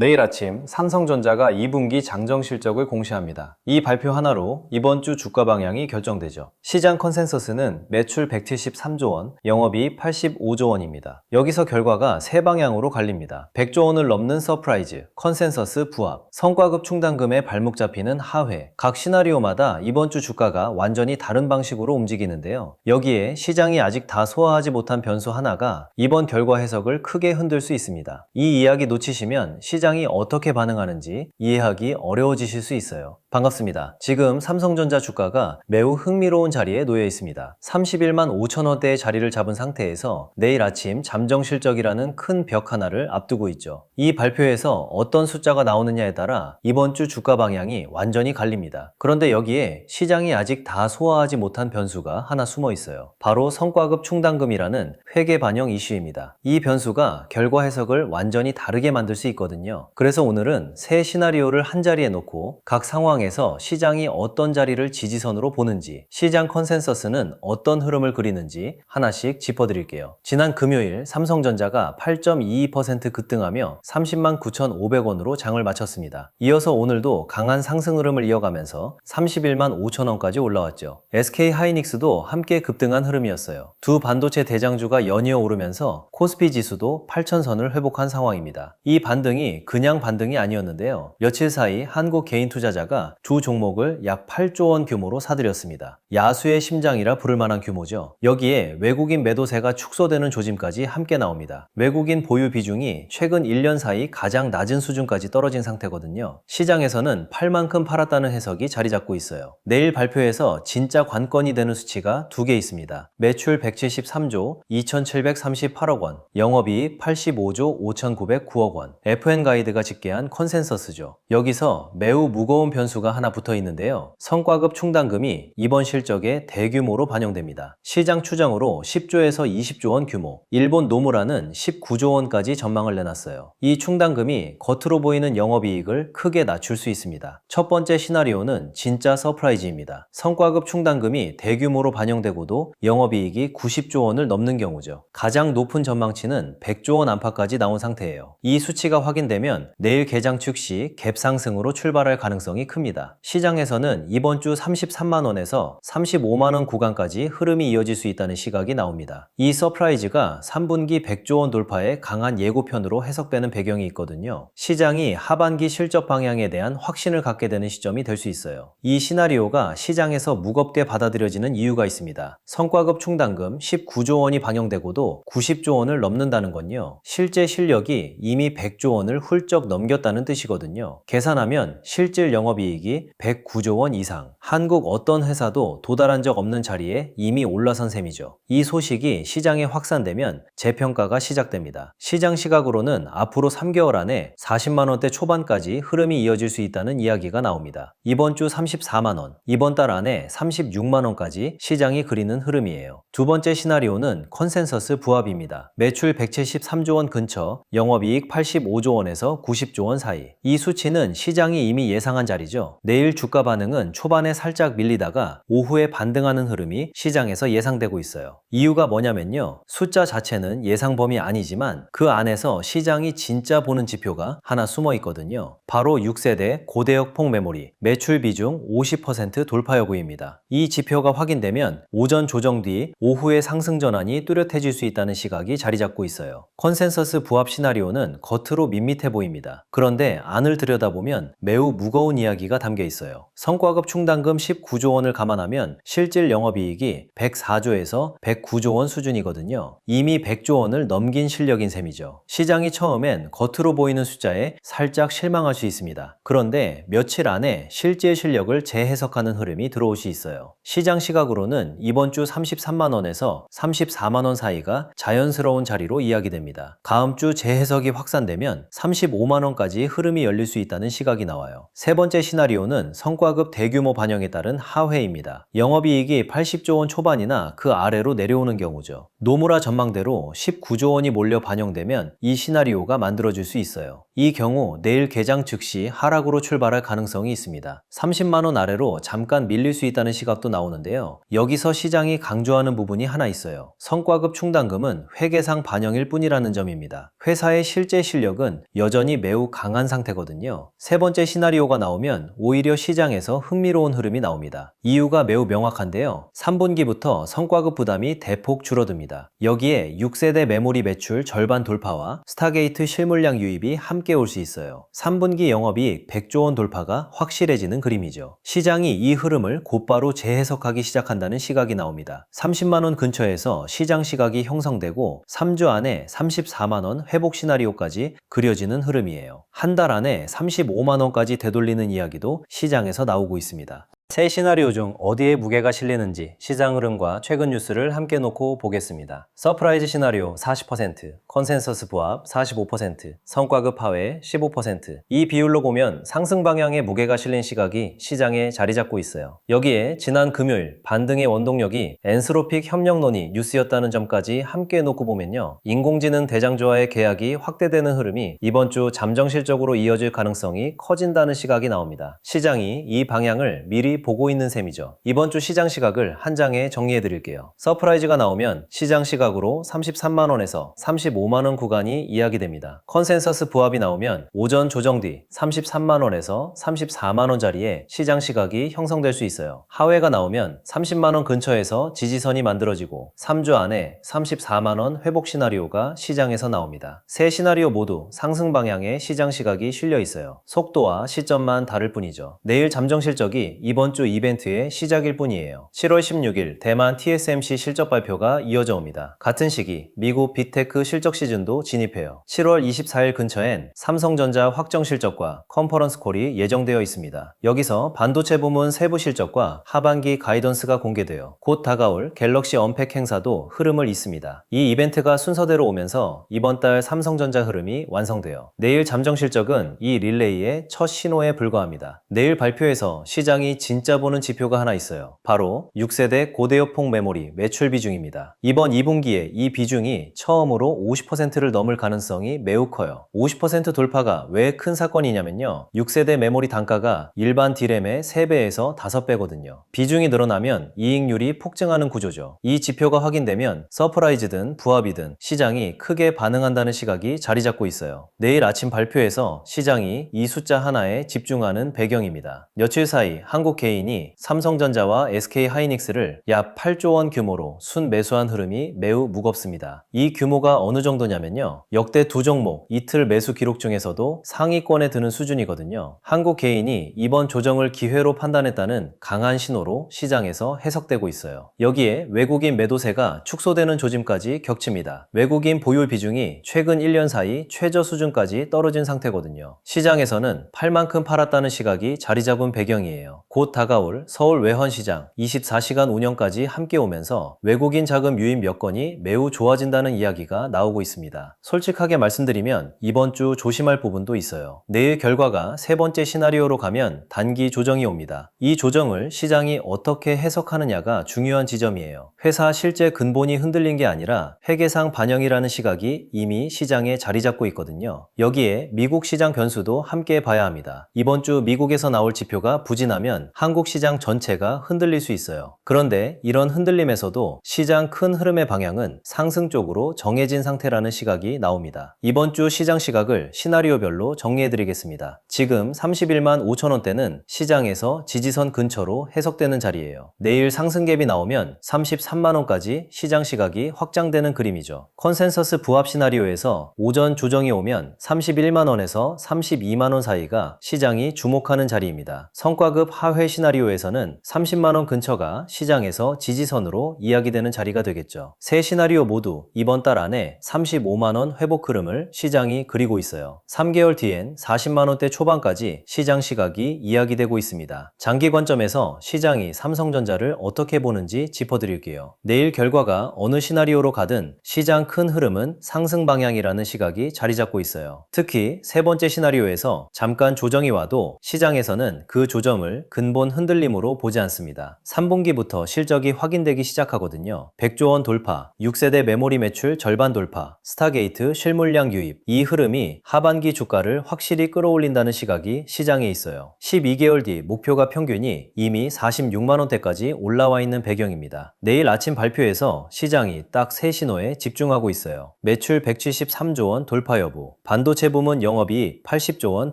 내일 아침 삼성전자가 2분기 장정 실적을 공시합니다. 이 발표 하나로 이번 주 주가 방향이 결정되죠. 시장 컨센서스는 매출 173조 원, 영업이익 85조 원입니다. 여기서 결과가 세 방향으로 갈립니다. 100조 원을 넘는 서프라이즈, 컨센서스 부합, 성과급 충당금에 발목 잡히는 하회. 각 시나리오마다 이번 주 주가가 완전히 다른 방식으로 움직이는데요. 여기에 시장이 아직 다 소화하지 못한 변수 하나가 이번 결과 해석을 크게 흔들 수 있습니다. 이 이야기 놓치시면 시장이 어떻게 반응하는지 이해하기 어려워지실 수 있어요. 반갑습니다. 지금 삼성전자 주가가 매우 흥미로운 자리에 놓여 있습니다. 31만 5천 원대의 자리를 잡은 상태에서 내일 아침 잠정 실적이라는 큰 벽 하나를 앞두고 있죠. 이 발표에서 어떤 숫자가 나오느냐에 따라 이번 주 주가 방향이 완전히 갈립니다. 그런데 여기에 시장이 아직 다 소화하지 못한 변수가 하나 숨어 있어요. 바로 성과급 충당금이라는 회계 반영 이슈입니다. 이 변수가 결과 해석을 완전히 다르게 만들 수 있거든요. 그래서 오늘은 세 시나리오를 한 자리에 놓고 각 상황에서 시장이 어떤 자리를 지지선으로 보는지, 시장 컨센서스는 어떤 흐름을 그리는지 하나씩 짚어드릴게요. 지난 금요일 삼성전자가 8.22% 급등하며 30만 9,500원으로 장을 마쳤습니다. 이어서 오늘도 강한 상승 흐름을 이어가면서 31만 5천 원까지 올라왔죠. SK하이닉스도 함께 급등한 흐름이었어요. 두 반도체 대장주가 연이어 오르면서 코스피 지수도 8,000선을 회복한 상황입니다. 이 반등이 그냥 반등이 아니었는데요. 며칠 사이 한국 개인 투자자가 두 종목을 약 8조 원 규모로 사들였습니다. 야수의 심장이라 부를 만한 규모죠. 여기에 외국인 매도세가 축소되는 조짐까지 함께 나옵니다. 외국인 보유 비중이 최근 1년 사이 가장 낮은 수준까지 떨어진 상태거든요. 시장에서는 팔 만큼 팔았다는 해석이 자리 잡고 있어요. 내일 발표에서 진짜 관건이 되는 수치가 두 개 있습니다. 매출 173조 2,738억 원, 영업이익 85조 5,909억 원, FN 가이드가 집계한 컨센서스죠. 여기서 매우 무거운 변수가 하나 붙어 있는데요. 성과급 충당금이 이번 실적에 대규모로 반영됩니다. 시장 추정으로 10조에서 20조 원 규모, 일본 노무라는 19조 원까지 전망을 내놨어요. 이 충당금이 겉으로 보이는 영업이익을 크게 낮출 수 있습니다. 첫 번째 시나리오는 진짜 서프라이즈입니다. 성과급 충당금이 대규모로 반영되고도 영업이익이 90조 원을 넘는 경우죠. 가장 높은 전망치는 100조 원 안팎까지 나온 상태예요. 이 수치가 확인되면 내일 개장 즉시 갭 상승으로 출발할 가능성이 큽니다. 시장에서는 이번 주 33만 원에서 35만 원 구간까지 흐름이 이어질 수 있다는 시각이 나옵니다. 이 서프라이즈가 3분기 100조 원 돌파의 강한 예고편으로 해석되는 배경이 있거든요. 시장이 하반기 실적 방향에 대한 확신을 갖게 되는 시점이 될 수 있어요. 이 시나리오가 시장에서 무겁게 받아들여지는 이유가 있습니다. 성과급 충당금 19조 원이 반영되고도 90조 원을 넘는다는 건요. 실제 실력이 이미 100조 원을 훌쩍 넘겼다는 뜻이거든요. 계산하면 실질 영업이익이 109조 원 이상, 한국 어떤 회사도 도달한 적 없는 자리에 이미 올라선 셈이죠. 이 소식이 시장에 확산되면 재평가가 시작됩니다. 시장 시각으로는 앞으로 3개월 안에 40만 원대 초반까지 흐름이 이어질 수 있다는 이야기가 나옵니다. 이번 주 34만 원, 이번 달 안에 36만 원까지 시장이 그리는 흐름이에요. 두 번째 시나리오는 컨센서스 부합입니다. 매출 173조 원 근처, 영업이익 85조 원에서 90조 원 사이. 이 수치는 시장이 이미 예상한 자리죠. 내일 주가 반응은 초반에 살짝 밀리다가 오후에 반등하는 흐름이 시장에서 예상되고 있어요. 이유가 뭐냐면요. 숫자 자체는 예상 범위 아니지만 그 안에서 시장이 진짜 보는 지표가 하나 숨어 있거든요. 바로 6세대 고대역 폭메모리, 매출 비중 50% 돌파 여부입니다. 이 지표가 확인되면 오전 조정 뒤 오후의 상승 전환이 뚜렷해질 수 있다는 시각이 자리 잡고 있어요. 컨센서스 부합 시나리오는 겉으로 밋밋해 보입니다. 그런데 안을 들여다보면 매우 무거운 이야기가 담겨 있어요. 성과급 충당금 19조 원을 감안하면 실질 영업이익이 104조에서 109조 원 수준이거든요. 이미 100조 원을 넘긴 실력인 셈이죠. 시장이 처음엔 겉으로 보이는 숫자에 살짝 실망할 수 있습니다. 그런데 며칠 안에 실제 실력을 재해석하는 흐름이 들어올 수 있어요. 시장 시각으로는 이번 주 33만 원에서 34만 원 사이가 자연스러운 자리로 이야기됩니다. 다음 주 재해석이 확산되면 35만 원까지 흐름이 열릴 수 있다는 시각이 나와요. 세 번째 시나리오는 성과급 대규모 반영에 따른 하회입니다. 영업이익이 80조 원 초반이나 그 아래로 내려오는 경우죠. 노무라 전망대로 19조 원이 몰려 반영되면 이 시나리오가 만들어질 수 있어요. 이 경우 내일 개장 즉시 하락으로 출발할 가능성이 있습니다. 30만 원 아래로 잠깐 밀릴 수 있다는 시각도 나오는데요. 여기서 시장이 강조하는 부분이 하나 있어요. 성과급 충당금은 회계상 반영일 뿐이라는 점입니다. 회사의 실제 실력은 여전히 매우 강한 상태거든요. 세 번째 시나리오가 나오면 오히려 시장에서 흥미로운 흐름이 나옵니다. 이유가 매우 명확한데요. 3분기부터 성과급 부담이 대폭 줄어듭니다. 여기에 6세대 메모리 매출 절반 돌파와 스타게이트 실물량 유입이 함께 올 수 있어요. 3분기 영업이익 100조 원 돌파가 확실해지는 그림이죠. 시장이 이 흐름을 곧바로 재해석하기 시작한다는 시각이 나옵니다. 30만 원 근처에서 시장 시각이 형성되고 3주 안에 34만 원 회복 시나리오까지 그려지는 흐름이에요. 한 달 안에 35만 원까지 되돌리는 이야기도 시장에서 나오고 있습니다. 세 시나리오 중 어디에 무게가 실리는지 시장 흐름과 최근 뉴스를 함께 놓고 보겠습니다. 서프라이즈 시나리오 40%, 컨센서스 부합 45%, 성과급 하회 15%. 이 비율로 보면 상승 방향의 무게가 실린 시각이 시장에 자리 잡고 있어요. 여기에 지난 금요일 반등의 원동력이 엔스로픽 협력론이 뉴스였다는 점까지 함께 놓고 보면요. 인공지능 대장주와의 계약이 확대되는 흐름이 이번 주 잠정 실적으로 이어질 가능성이 커진다는 시각이 나옵니다. 시장이 이 방향을 미리 보고 있는 셈이죠. 이번 주 시장 시각을 한 장에 정리해 드릴게요. 서프라이즈가 나오면 시장 시각으로 33만 원에서 35만 원 구간이 이야기됩니다. 컨센서스 부합이 나오면 오전 조정 뒤 33만 원에서 34만 원 자리에 시장 시각이 형성될 수 있어요. 하회가 나오면 30만 원 근처에서 지지선이 만들어지고 3주 안에 34만 원 회복 시나리오가 시장에서 나옵니다. 세 시나리오 모두 상승 방향의 시장 시각이 실려 있어요. 속도와 시점만 다를 뿐이죠. 내일 잠정 실적이 이번 주 이벤트의 시작일 뿐이에요. 7월 16일 대만 TSMC 실적 발표가 이어져 옵니다. 같은 시기 미국 빅테크 실적 시즌도 진입해요. 7월 24일 근처엔 삼성전자 확정 실적과 컨퍼런스 콜이 예정되어 있습니다. 여기서 반도체 부문 세부 실적과 하반기 가이던스가 공개되어 곧 다가올 갤럭시 언팩 행사도 흐름을 잇습니다. 이 이벤트가 순서대로 오면서 이번 달 삼성전자 흐름이 완성돼요. 내일 잠정 실적은 이 릴레이의 첫 신호에 불과합니다. 내일 발표에서 시장이 진짜 보는 지표가 하나 있어요. 바로 6세대 고대역폭 메모리 매출 비중입니다. 이번 2분기에 이 비중이 처음으로 50%를 넘을 가능성이 매우 커요. 50% 돌파가 왜 큰 사건이냐면요. 6세대 메모리 단가가 일반 D램의 3배에서 5배거든요. 비중이 늘어나면 이익률이 폭증하는 구조죠. 이 지표가 확인되면 서프라이즈든 부합이든 시장이 크게 반응한다는 시각이 자리 잡고 있어요. 내일 아침 발표에서 시장이 이 숫자 하나에 집중하는 배경입니다. 며칠 사이 한국 개인이 삼성전자와 SK하이닉스를 약 8조 원 규모로 순매수한 흐름이 매우 무겁습니다. 이 규모가 어느 정도냐면요. 역대 두 종목 이틀 매수 기록 중에서도 상위권에 드는 수준이거든요. 한국 개인이 이번 조정을 기회로 판단했다는 강한 신호로 시장에서 해석되고 있어요. 여기에 외국인 매도세가 축소되는 조짐까지 겹칩니다. 외국인 보유 비중이 최근 1년 사이 최저 수준까지 떨어진 상태거든요. 시장에서는 팔 만큼 팔았다는 시각이 자리 잡은 배경이에요. 곧 다가올 서울 외환시장 24시간 운영까지 함께 오면서 외국인 자금 유입 여건이 매우 좋아진다는 이야기가 나오고 있습니다. 솔직하게 말씀드리면 이번 주 조심할 부분도 있어요. 내일 결과가 세 번째 시나리오로 가면 단기 조정이 옵니다. 이 조정을 시장이 어떻게 해석하느냐가 중요한 지점이에요. 회사 실제 근본이 흔들린 게 아니라 회계상 반영이라는 시각이 이미 시장에 자리 잡고 있거든요. 여기에 미국 시장 변수도 함께 봐야 합니다. 이번 주 미국에서 나올 지표가 부진하면 한국 시장 전체가 흔들릴 수 있어요. 그런데 이런 흔들림에서도 시장 큰 흐름의 방향은 상승 쪽으로 정해진 상태라는 시각이 나옵니다. 이번 주 시장 시각을 시나리오별로 정리해드리겠습니다. 지금 31만 5천 원대는 시장에서 지지선 근처로 해석되는 자리예요. 내일 상승갭이 나오면 33만 원까지 시장 시각이 확장되는 그림이죠. 컨센서스 부합 시나리오에서 오전 조정이 오면 31만 원에서 32만 원 사이가 시장이 주목하는 자리입니다. 성과급 하회 시나리오에서는 30만 원 근처가 시장에서 지지선으로 이야기되는 자리가 되겠죠. 세 시나리오 모두 이번 달 안에 35만 원 회복 흐름을 시장이 그리고 있어요. 3개월 뒤엔 40만 원대 초반까지 시장 시각이 이야기되고 있습니다. 장기 관점에서 시장이 삼성전자를 어떻게 보는지 짚어드릴게요. 내일 결과가 어느 시나리오로 가든 시장 큰 흐름은 상승 방향이라는 시각이 자리 잡고 있어요. 특히 세 번째 시나리오에서 잠깐 조정이 와도 시장에서는 그 조정을 근본 근본 흔들림으로 보지 않습니다. 3분기부터 실적이 확인되기 시작하거든요. 100조 원 돌파, 6세대 메모리 매출 절반 돌파, 스타게이트 실물량 유입, 이 흐름이 하반기 주가를 확실히 끌어올린다는 시각이 시장에 있어요. 12개월 뒤 목표가 평균이 이미 46만 원대까지 올라와 있는 배경입니다. 내일 아침 발표에서 시장이 딱 세 신호에 집중하고 있어요. 매출 173조 원 돌파 여부, 반도체 부문 영업이익 80조 원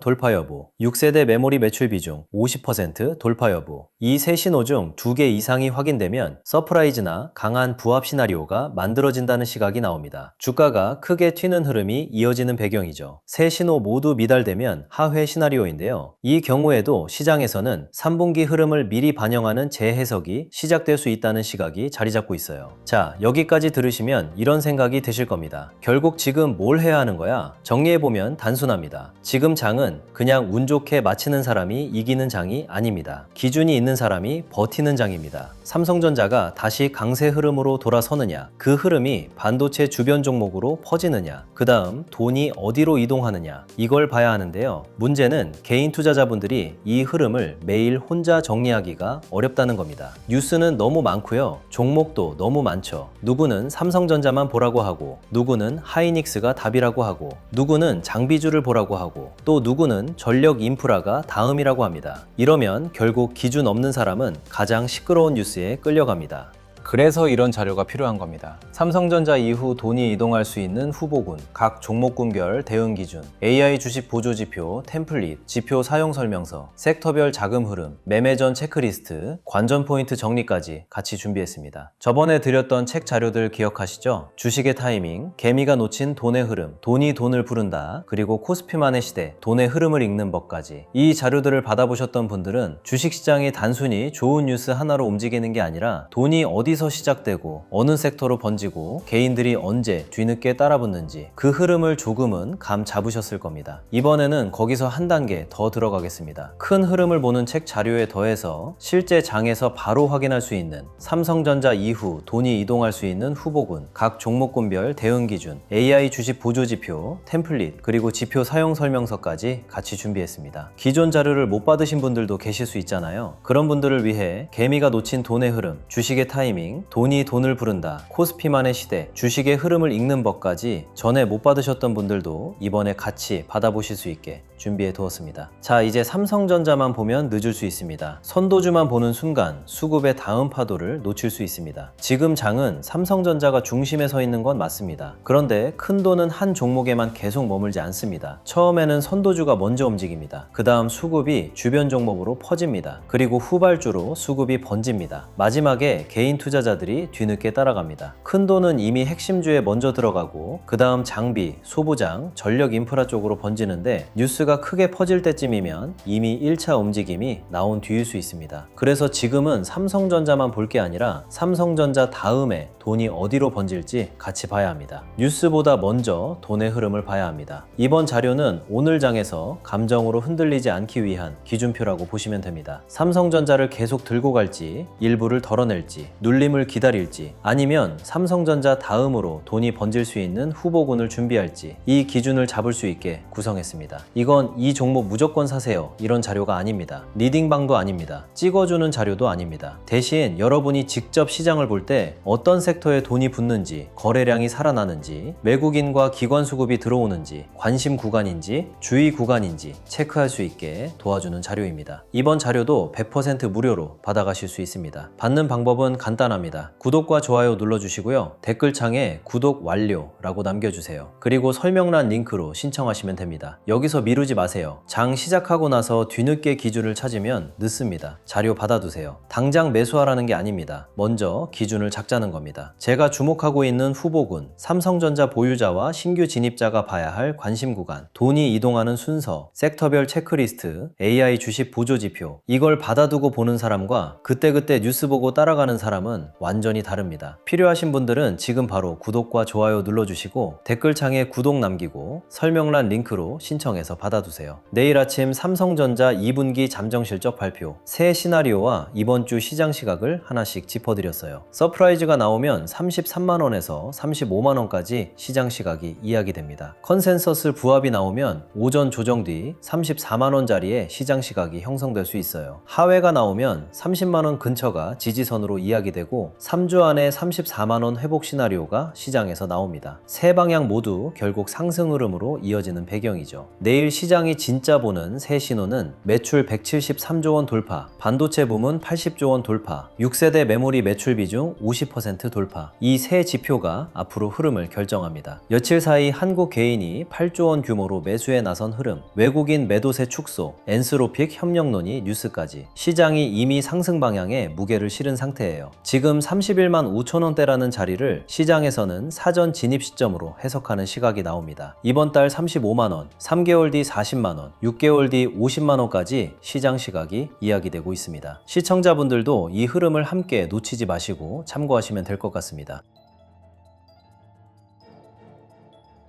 돌파 여부, 6세대 메모리 매출 비중 50% 돌파 여부. 이 세 신호 중 2개 이상이 확인되면 서프라이즈나 강한 부합 시나리오가 만들어진다는 시각이 나옵니다. 주가가 크게 튀는 흐름이 이어지는 배경이죠. 세 신호 모두 미달되면 하회 시나리오인데요. 이 경우에도 시장에서는 3분기 흐름을 미리 반영하는 재해석이 시작될 수 있다는 시각이 자리 잡고 있어요. 자, 여기까지 들으시면 이런 생각이 드실 겁니다. 결국 지금 뭘 해야 하는 거야? 정리해보면 단순합니다. 지금 장은 그냥 운 좋게 마치는 사람이 이기는 장이 아닙니다. 기준이 있는 사람이 버티는 장입니다. 삼성전자가 다시 강세 흐름으로 돌아서느냐, 그 흐름이 반도체 주변 종목으로 퍼지느냐, 그 다음 돈이 어디로 이동하느냐, 이걸 봐야 하는데요. 문제는 개인 투자자분들이 이 흐름을 매일 혼자 정리하기가 어렵다는 겁니다. 뉴스는 너무 많고요. 종목도 너무 많죠. 누구는 삼성전자만 보라고 하고, 누구는 하이닉스가 답이라고 하고, 누구는 장비주를 보라고 하고, 또 누구는 전력 인프라가 다음이라고 합니다. 이러면 결국 기준 없는 사람은 가장 시끄러운 뉴스에 끌려갑니다. 그래서 이런 자료가 필요한 겁니다. 삼성전자 이후 돈이 이동할 수 있는 후보군, 각 종목군별 대응 기준, AI 주식 보조 지표, 템플릿, 지표 사용 설명서, 섹터별 자금 흐름, 매매 전 체크리스트, 관전 포인트 정리까지 같이 준비했습니다. 저번에 드렸던 책 자료들 기억하시죠? 주식의 타이밍, 개미가 놓친 돈의 흐름, 돈이 돈을 부른다, 그리고 코스피만의 시대, 돈의 흐름을 읽는 법까지. 이 자료들을 받아보셨던 분들은 주식시장이 단순히 좋은 뉴스 하나로 움직이는 게 아니라 돈이 어디서 시작되고 어느 섹터로 번지고 개인들이 언제 뒤늦게 따라붙는지 그 흐름을 조금은 감 잡으셨을 겁니다. 이번에는 거기서 한 단계 더 들어가겠습니다. 큰 흐름을 보는 책 자료에 더해서 실제 장에서 바로 확인할 수 있는 삼성전자 이후 돈이 이동할 수 있는 후보군, 각 종목군별 대응 기준, AI 주식 보조 지표, 템플릿, 그리고 지표 사용 설명서까지 같이 준비했습니다. 기존 자료를 못 받으신 분들도 계실 수 있잖아요. 그런 분들을 위해 개미가 놓친 돈의 흐름, 주식의 타이밍, 돈이 돈을 부른다, 코스피만의 시대, 주식의 흐름을 읽는 법까지 전에 못 받으셨던 분들도 이번에 같이 받아보실 수 있게 준비해 두었습니다. 자, 이제 삼성전자만 보면 늦을 수 있습니다. 선도주만 보는 순간 수급의 다음 파도를 놓칠 수 있습니다. 지금 장은 삼성전자가 중심에 서 있는 건 맞습니다. 그런데 큰 돈은 한 종목에만 계속 머물지 않습니다. 처음에는 선도주가 먼저 움직입니다. 그 다음 수급이 주변 종목으로 퍼집니다. 그리고 후발주로 수급이 번집니다. 마지막에 개인 투자자들이 뒤늦게 따라갑니다. 큰 돈은 이미 핵심주에 먼저 들어가고 그 다음 장비, 소부장, 전력 인프라 쪽으로 번지는데 뉴스가 크게 퍼질 때쯤이면 이미 1차 움직임이 나온 뒤일 수 있습니다. 그래서 지금은 삼성전자만 볼 게 아니라 삼성전자 다음에 돈이 어디로 번질지 같이 봐야 합니다. 뉴스보다 먼저 돈의 흐름을 봐야 합니다. 이번 자료는 오늘 장에서 감정으로 흔들리지 않기 위한 기준표라고 보시면 됩니다. 삼성전자를 계속 들고 갈지, 일부를 덜어낼지, 눌림을 기다릴지, 아니면 삼성전자 다음으로 돈이 번질 수 있는 후보군을 준비할지, 이 기준을 잡을 수 있게 구성했습니다. 이건 이 종목 무조건 사세요, 이런 자료가 아닙니다. 리딩방도 아닙니다. 찍어주는 자료도 아닙니다. 대신 여러분이 직접 시장을 볼 때 어떤 섹터에 돈이 붙는지, 거래량이 살아나는지, 외국인과 기관 수급이 들어오는지, 관심 구간인지, 주의 구간인지 체크할 수 있게 도와주는 자료입니다. 이번 자료도 100% 무료로 받아가실 수 있습니다. 받는 방법은 간단합니다. 구독과 좋아요 눌러주시고요. 댓글창에 구독 완료라고 남겨주세요. 그리고 설명란 링크로 신청하시면 됩니다. 여기서 미루지 마세요. 장 시작하고 나서 뒤늦게 기준을 찾으면 늦습니다. 자료 받아두세요. 당장 매수하라는 게 아닙니다. 먼저 기준을 작자는 겁니다. 제가 주목하고 있는 후보군, 삼성전자 보유자와 신규 진입자가 봐야 할 관심 구간, 돈이 이동하는 순서, 섹터별 체크리스트, AI 주식 보조 지표, 이걸 받아두고 보는 사람과 그때그때 뉴스 보고 따라가는 사람은 보면 완전히 다릅니다. 필요하신 분들은 지금 바로 구독과 좋아요 눌러주시고 댓글창에 구독 남기고 설명란 링크로 신청해서 받아두세요. 내일 아침 삼성전자 2분기 잠정실적 발표, 새 시나리오와 이번 주 시장 시각을 하나씩 짚어드렸어요. 서프라이즈가 나오면 33만원에서 35만원까지 시장 시각이 이야기됩니다. 컨센서스 부합이 나오면 오전 조정 뒤 34만원짜리의 시장 시각이 형성될 수 있어요. 하회가 나오면 30만원 근처가 지지선으로 이야기되고 3주 안에 34만원 회복 시나리오가 시장에서 나옵니다. 세 방향 모두 결국 상승 흐름으로 이어지는 배경이죠. 내일 시장이 진짜 보는 새 신호는 매출 173조 원 돌파, 반도체 부문 80조 원 돌파, 6세대 메모리 매출 비중 50% 돌파. 이 세 지표가 앞으로 흐름을 결정합니다. 며칠 사이 한국 개인이 8조 원 규모로 매수에 나선 흐름, 외국인 매도세 축소, 엔스로픽 협력론이 뉴스까지 시장이 이미 상승 방향에 무게를 실은 상태예요. 지금 31만 5천 원대라는 자리를 시장에서는 사전 진입 시점으로 해석하는 시각이 나옵니다. 이번 달 35만 원, 3개월 뒤 40만 원, 6개월 뒤 50만 원까지 시장 시각이 이야기되고 있습니다. 시청자분들도 이 흐름을 함께 놓치지 마시고 참고하시면 될 것 같습니다.